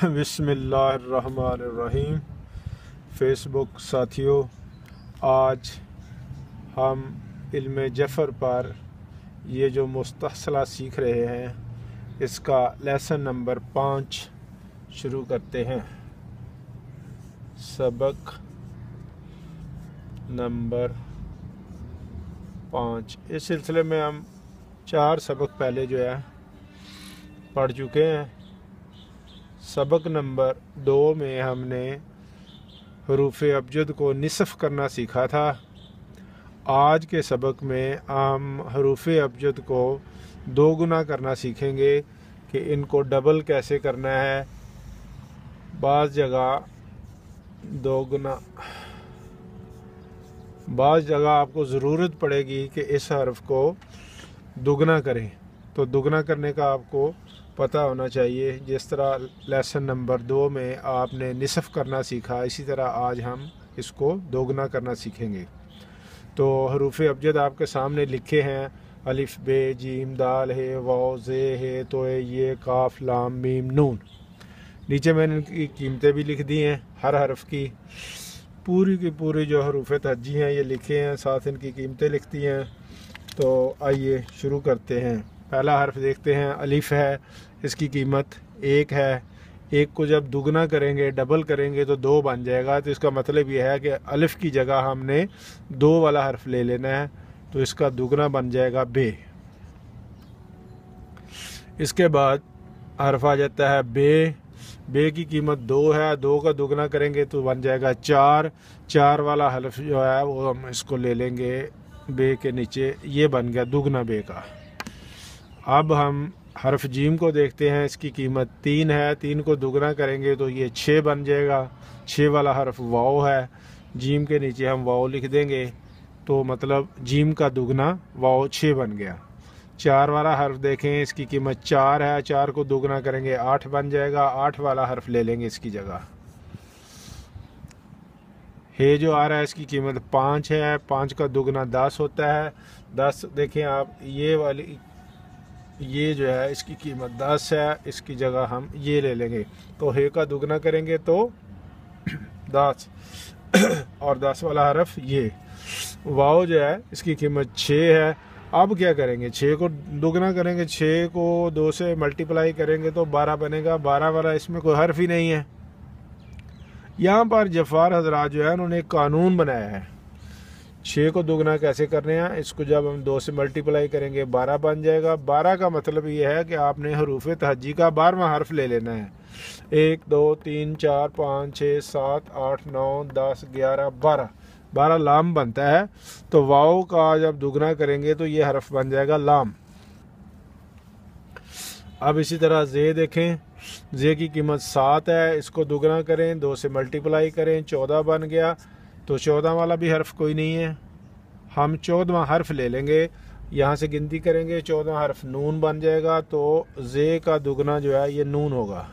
बिस्मिल्लाहिर्रहमानिर्रहीम। फ़ेसबुक साथियों, आज हम इल्म जफ़र पर ये जो मुस्तहसला सीख रहे हैं, इसका लेसन नंबर 5 शुरू करते हैं। सबक नंबर 5। इस सिलसिले में हम 4 सबक पहले जो है पढ़ चुके हैं। सबक नंबर 2 में हमने हरूफ अबजद को निसफ़ करना सीखा था। आज के सबक में हम हरूफ अबजद को 2 गुना करना सीखेंगे कि इनको डबल कैसे करना है। बाज़ जगह 2 गुना, बाज़ जगह आपको ज़रूरत पड़ेगी कि इस हर्फ को दुगना करें, तो दुगना करने का आपको पता होना चाहिए। जिस तरह लेसन नंबर 2 में आपने निसफ़ करना सीखा, इसी तरह आज हम इसको दोगुना करना सीखेंगे। तो हरूफ अबजद आपके सामने लिखे हैं। अलिफ बे जीम दाल है, वाव जे है, तो ये काफ लाम मीम नून। नीचे मैंने इनकी कीमतें भी लिख दी हैं। हर हरफ की पूरी की पूरी जो हरूफ तहज्जी हैं ये लिखे हैं, साथ इनकी कीमतें लिखती हैं। तो आइए शुरू करते हैं। पहला हर्फ देखते हैं, अलिफ है। इसकी कीमत 1 है। 1 को जब दुगना करेंगे, डबल करेंगे तो 2 बन जाएगा। तो इसका मतलब यह है कि अलिफ की जगह हमने 2 वाला हर्फ ले लेना है, तो इसका दुगना बन जाएगा बे। इसके बाद हर्फ आ जाता है बे। बे की कीमत 2 है। 2 का दुगना करेंगे तो बन जाएगा 4। 4 वाला हर्फ जो है वो हम इसको ले लेंगे बे के नीचे, ये बन गया दुगना बे का। अब हम हर्फ जीम को देखते हैं। इसकी कीमत 3 है। 3 को दुगना करेंगे तो ये 6 बन जाएगा। 6 वाला हर्फ वाव है। जीम के नीचे हम वाव लिख देंगे, तो मतलब जीम का दुगना वाव 6 बन गया। 4 वाला हर्फ देखें, इसकी कीमत 4 है। 4 को दुगना करेंगे 8 बन जाएगा। 8 वाला हर्फ ले लेंगे इसकी जगह। हे जो आ रहा है इसकी कीमत 5 है। 5 का दुगना 10 होता है। 10 देखें आप, ये वाली ये जो है इसकी कीमत 10 है। इसकी जगह हम ये ले लेंगे, तो हे का दुगना करेंगे तो 10 और 10 वाला हरफ ये। वाव जो है इसकी कीमत 6 है। अब क्या करेंगे, 6 को दुगना करेंगे, 6 को 2 से मल्टीप्लाई करेंगे तो 12 बनेगा। 12 वाला इसमें कोई हर्फ ही नहीं है। यहाँ पर जफ़ार हजरात जो है उन्होंने एक कानून बनाया है। 6 को दुगना कैसे करने हैं, इसको जब हम 2 से मल्टीप्लाई करेंगे 12 बन जाएगा। 12 का मतलब ये है कि आपने हरूफ तहज्जी का 12वां हर्फ ले लेना है। 1 2 3 4 5 6 7 8 9 10 11 12। 12 लाम बनता है। तो वाव का जब दुगना करेंगे तो ये हर्फ बन जाएगा लाम। अब इसी तरह जे देखें। जे की कीमत 7 है। इसको दुगना करें, 2 से मल्टीप्लाई करें, 14 बन गया। तो 14 वाला भी हर्फ कोई नहीं है। हम 14वां हर्फ ले लेंगे, यहाँ से गिनती करेंगे, 14वां हर्फ नून बन जाएगा। तो जे का दुगना जो है ये नून होगा।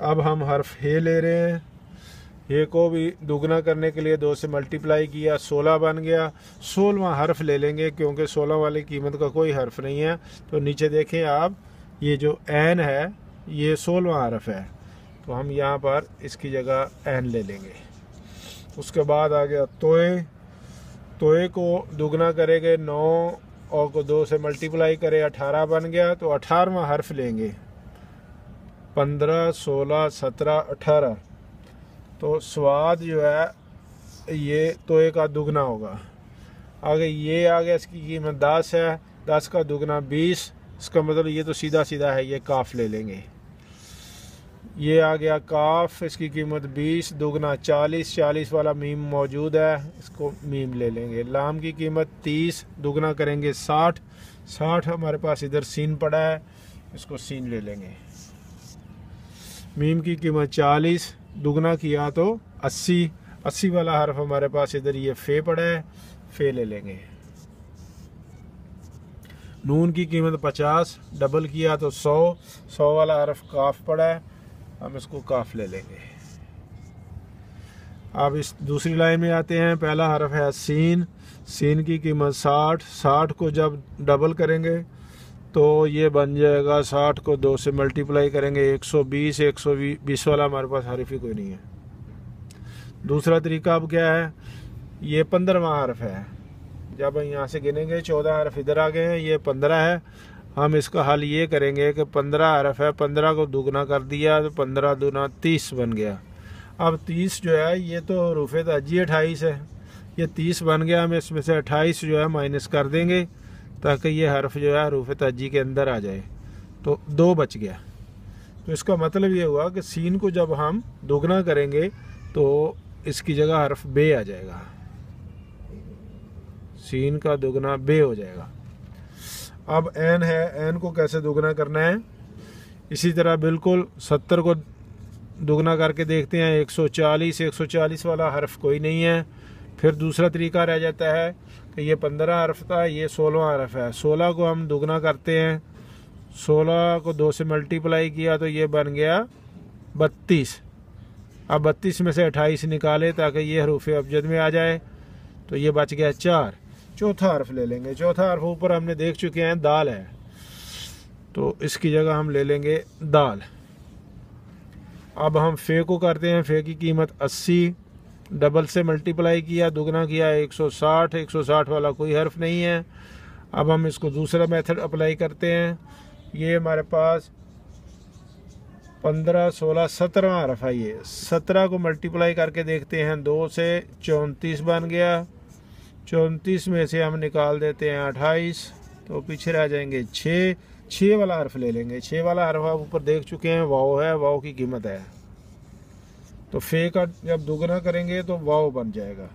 अब हम हर्फ हे ले रहे हैं। हे को भी दुगना करने के लिए 2 से मल्टीप्लाई किया, 16 बन गया। 16वां हर्फ ले लेंगे, क्योंकि 16 वाली कीमत का कोई हर्फ नहीं है। तो नीचे देखें आप, ये जो एन है ये 16वां हर्फ है, तो हम यहाँ पर इसकी जगह एन ले लेंगे। उसके बाद आ गया तोए। तोए को दुगना करेंगे, 9 और को 2 से मल्टीप्लाई करें, 18 बन गया। तो 18वां हर्फ लेंगे। 15 16 17 18। तो स्वाद जो है ये तोए का दुगना होगा। आगे ये आ गया, इसकी कीमत 10 है। 10 का दुगना 20। इसका मतलब ये तो सीधा सीधा है, ये काफ ले लेंगे। ये आ गया काफ, इसकी कीमत 20, दुगना 40। 40 वाला मीम मौजूद है, इसको मीम ले लेंगे। लाम की कीमत 30, दुगना करेंगे 60। 60 हमारे पास इधर सीन पड़ा है, इसको सीन ले लेंगे। मीम की कीमत 40, दुगना किया तो 80। 80 वाला हर्फ हमारे पास इधर ये फे पड़ा है, फे ले लेंगे। नून की कीमत 50, डबल किया तो 100। 100 वाला हर्फ काफ पड़ा है, हम इसको काफ ले लेंगे। अब इस दूसरी लाइन में आते हैं। पहला हर्फ है सीन। सीन की कीमत 60। 60 को जब डबल करेंगे तो ये बन जाएगा 60 को 2 से मल्टीप्लाई करेंगे 120, 120 वाला हमारे पास हर्फ ही कोई नहीं है। दूसरा तरीका अब क्या है, ये 15वां हर्फ है, जब यहाँ से गिनेंगे 14 हर्फ इधर आ गए हैं, ये 15 है। हम इसका हल ये करेंगे कि 15 हर्फ है, 15 को दुगना कर दिया तो 15 दूना 30 बन गया। अब 30 जो है ये तो हरूफ ताजी 28 है, ये 30 बन गया। हम इसमें से 28 जो है माइनस कर देंगे ताकि ये हर्फ जो है हरूफ ताजी के अंदर आ जाए, तो 2 बच गया। तो इसका मतलब ये हुआ कि सीन को जब हम दुगना करेंगे तो इसकी जगह हर्फ बे आ जाएगा, सीन का दुगना बे हो जाएगा। अब एन है, एन को कैसे दुगना करना है, इसी तरह बिल्कुल 70 को दुगना करके देखते हैं 140, 140 वाला हर्फ कोई नहीं है। फिर दूसरा तरीका रह जाता है कि ये 15 हर्फ था, ये 16वां हर्फ है, 16 को हम दुगना करते हैं, 16 को 2 से मल्टीप्लाई किया तो ये बन गया 32। अब 32 में से 28 निकाले ताकि ये हरूफ अबजद में आ जाए, तो ये बच गया 4। चौथा हर्फ ले लेंगे, चौथा हर्फ ऊपर हमने देख चुके हैं दाल है, तो इसकी जगह हम ले लेंगे दाल। अब हम फे को करते हैं, फे की कीमत 80, डबल से मल्टीप्लाई किया दुगना किया 160, 160 वाला कोई हर्फ नहीं है। अब हम इसको दूसरा मेथड अप्लाई करते हैं, ये हमारे पास 15, 16, 17वां हर्फ है, ये 17 को मल्टीप्लाई करके देखते हैं 2 से 34 बन गया, 34 में से हम निकाल देते हैं 28, तो पीछे रह जाएंगे 6 वाला हर्फ ले लेंगे। 6 वाला हर्फ आप ऊपर देख चुके हैं, वाव है, वाव की कीमत है, तो फे का जब दुगना करेंगे तो वाव बन जाएगा।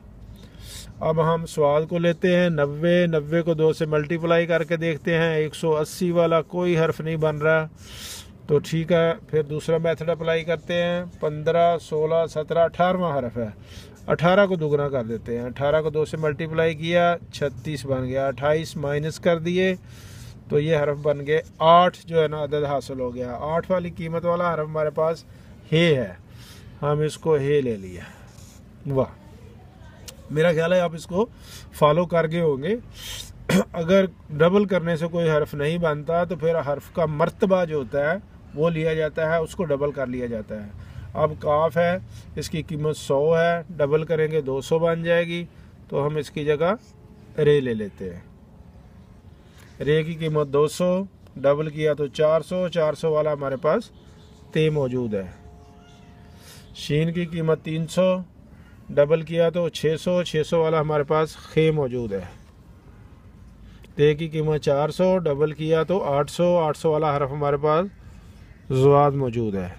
अब हम स्वाद को लेते हैं 90, 90 को 2 से मल्टीप्लाई करके देखते हैं 180 वाला कोई हर्फ नहीं बन रहा, तो ठीक है। फिर दूसरा मेथड अप्लाई करते हैं, 15, 16, 17, 18वां हर्फ है, 18 को दुगना कर देते हैं, 18 को 2 से मल्टीप्लाई किया 36 बन गया, 28 माइनस कर दिए तो ये हर्फ बन गए 8, जो है ना अदद हासिल हो गया। 8 वाली कीमत वाला हर्फ हमारे पास हे है, हम इसको हे ले लिया। वाह, मेरा ख्याल है आप इसको फॉलो कर गए होंगे। अगर डबल करने से कोई हर्फ नहीं बनता तो फिर हर्फ का मर्तबा जो होता है वो लिया जाता है, उसको डबल कर लिया जाता है। अब काफ है, इसकी कीमत 100 है, डबल करेंगे 200 बन जाएगी, तो हम इसकी जगह रे ले लेते हैं। रे की कीमत 200, डबल किया तो 400, 400 वाला हमारे पास ते मौजूद है। शीन की कीमत 300, डबल किया तो 600, 600 वाला हमारे पास खे मौजूद है। ते की कीमत 400, डबल किया तो 800, 800 वाला हरफ हमारे पास ज़ुआद मौजूद है।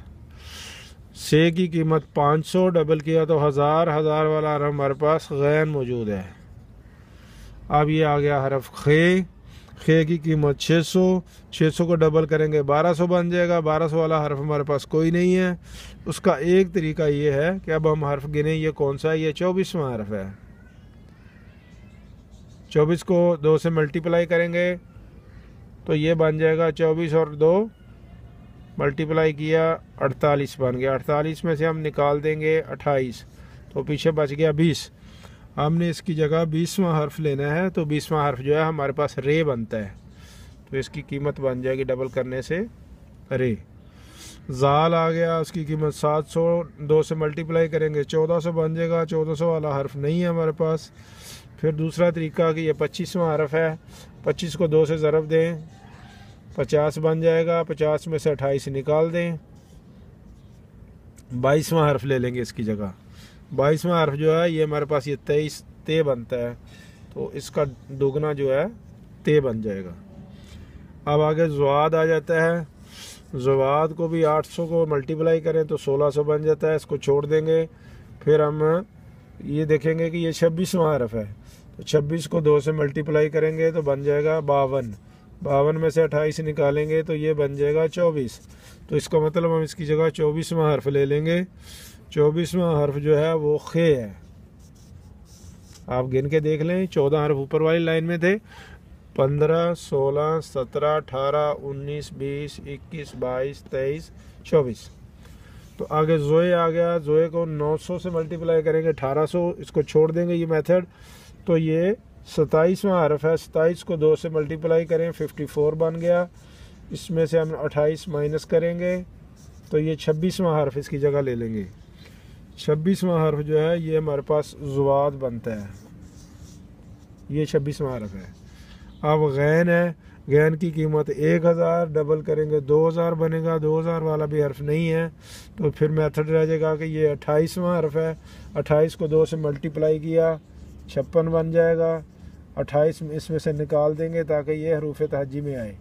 से की कीमत 500, डबल किया तो 1000, 1000 वाला हरफ हमारे पास गैन मौजूद है। अब ये आ गया हरफ खे, खे की कीमत 600, 600 को डबल करेंगे 1200 बन जाएगा। 1200 वाला हरफ हमारे पास कोई नहीं है। उसका एक तरीका ये है कि अब हम हरफ गिने, ये कौन सा है, ये 24वां हरफ है। 24 को 2 से मल्टीप्लाई करेंगे तो ये बन जाएगा 24 और 2 मल्टीप्लाई किया 48 बन गया। 48 में से हम निकाल देंगे 28, तो पीछे बच गया 20। हमने इसकी जगह 20वां हर्फ लेना है, तो 20वां हर्फ जो है हमारे पास रे बनता है, तो इसकी कीमत बन जाएगी डबल करने से रे। जाल आ गया, उसकी कीमत 700, 2 से मल्टीप्लाई करेंगे 1400 बन जाएगा। 1400 वाला हर्फ नहीं है हमारे पास। फिर दूसरा तरीका कि ये 25वां हरफ है, 25 को 2 से ज़रब दें 50 बन जाएगा। 50 में से 28 निकाल दें, 22वां हरफ ले लेंगे इसकी जगह। 22वां हरफ जो है ये हमारे पास ये 23 ते बनता है, तो इसका दोगुना जो है ते बन जाएगा। अब आगे ज़ुआद आ जाता है। ज़ुआद को भी 800 को मल्टीप्लाई करें तो 1600 बन जाता है, इसको छोड़ देंगे। फिर हम ये देखेंगे कि ये 26वां हरफ है, तो 26 को 2 से मल्टीप्लाई करेंगे तो बन जाएगा 52। 52 में से 28 निकालेंगे तो ये बन जाएगा 24। तो इसका मतलब हम इसकी जगह 24वां हर्फ ले लेंगे। 24वां हर्फ जो है वो खे है। आप गिन के देख लें, 14 हर्फ ऊपर वाली लाइन में थे, 15, 16, 17, 18, 19, 20, 21, 22, 23, 24। तो आगे ज़ोए आ गया। ज़ोए को 900 से मल्टीप्लाई करेंगे 1800, इसको छोड़ देंगे ये मेथड, तो ये 27वां हर्फ है, 27 को 2 से मल्टीप्लाई करें 54 बन गया। इसमें से हम 28 माइनस करेंगे तो ये 26वां हर्फ इसकी जगह ले लेंगे। 26वां हर्फ जो है ये हमारे पास ज़ुवाद बनता है, ये 26वां हर्फ है। अब गैन है, गैन की कीमत 1000, डबल करेंगे 2000 बनेगा। 2000 वाला भी हर्फ नहीं है तो फिर मेथड रह जाएगा कि ये 28वां हर्फ है। 28 को 2 से मल्टीप्लाई किया 56 बन जाएगा। 28 इसमें से निकाल देंगे ताकि ये हरूफ तहज्जी में आए।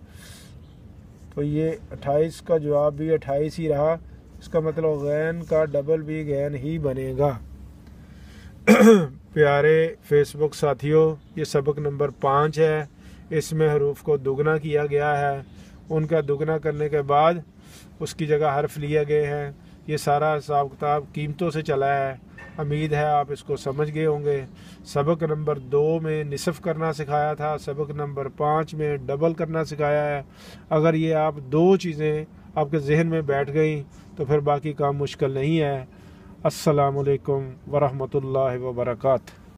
तो ये 28 का जवाब भी 28 ही रहा। इसका मतलब गैन का डबल भी गैन ही बनेगा। प्यारे फेसबुक साथियों, ये सबक नंबर 5 है। इसमें हरूफ को दुगना किया गया है, उनका दुगना करने के बाद उसकी जगह हर्फ लिए गए हैं। ये सारा हिसाब किताब कीमतों से चला है। उम्मीद है आप इसको समझ गए होंगे। सबक नंबर 2 में निसफ करना सिखाया था, सबक नंबर 5 में डबल करना सिखाया है। अगर ये आप 2 चीज़ें आपके जहन में बैठ गई तो फिर बाकी काम मुश्किल नहीं है। अस्सलामु अलैकुम वरहमतुल्लाहि वबरकातुहू।